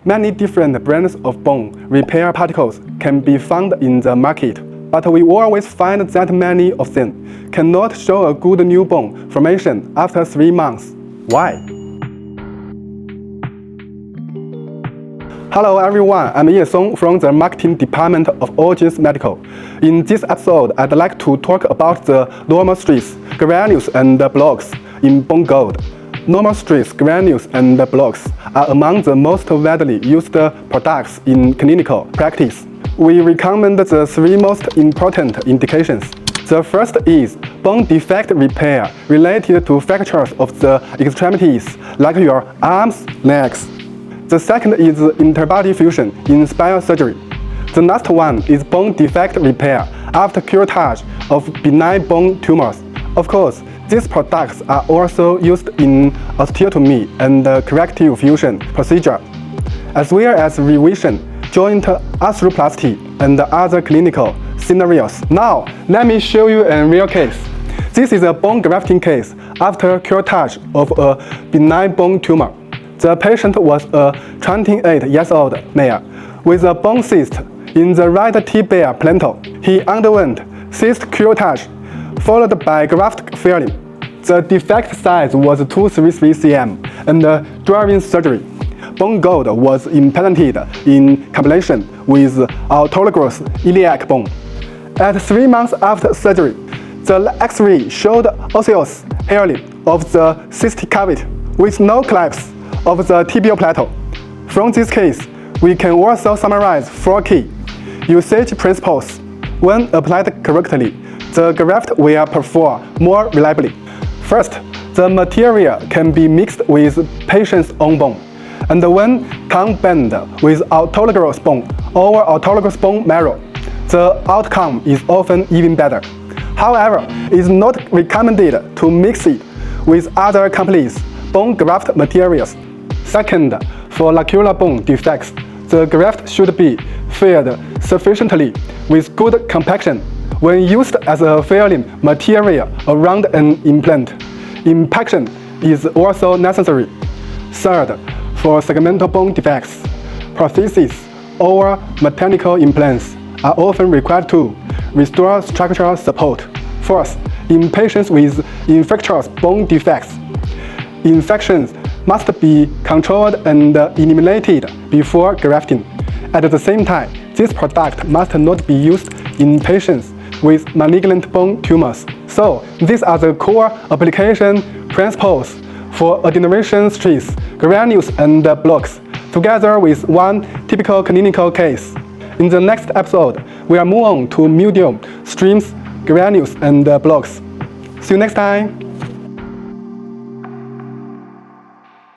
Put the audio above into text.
Many different brands of bone repair particles can be found in the market, but we always find that many of them cannot show a good new bone formation after 3 months. Why? Hello everyone, I'm Ye Song from the marketing department of Origins Medical. In this episode, I'd like to talk about the normal strips, granules, and blocks in BONGOLD. Normal strips, granules, and blocks are among the most widely used products in clinical practice. We recommend the 3 most important indications. The first is bone defect repair related to fractures of the extremities, like your arms, legs. The second is interbody fusion in spine surgery. The last one is bone defect repair after curettage of benign bone tumors. Of course, these products are also used in osteotomy and corrective fusion procedure, as well as revision, joint arthroplasty, and other clinical scenarios. Now, let me show you a real case. This is a bone grafting case after curettage of a benign bone tumor. The patient was a 28-year-old male with a bone cyst in the right tibia plantar. He underwent cyst curettage followed by graft filling. The defect size was 233 cm and driving surgery. BONGOLD was implanted in combination with autologous iliac bone. At 3 months after surgery, the X-ray showed osseous healing of the cystic cavity with no collapse of the tibial plateau. From this case, we can also summarize 4 key usage principles. When applied correctly, the graft will perform more reliably. First, the material can be mixed with patient's own bone, and when combined with autologous bone or autologous bone marrow, the outcome is often even better. However, it is not recommended to mix it with other companies' bone graft materials. Second, for lacular bone defects, the graft should be filled sufficiently with good compaction when used as a filling material around an implant. Impaction is also necessary. Third, for segmental bone defects, prostheses or mechanical implants are often required to restore structural support. Fourth, in patients with infectious bone defects, infections must be controlled and eliminated before grafting. At the same time, this product must not be used in patients with malignant bone tumors. So, these are the core application principles for adenovation strips, granules, and blocks, together with one typical clinical case. In the next episode, we will move on to medium strips, granules, and blocks. See you next time!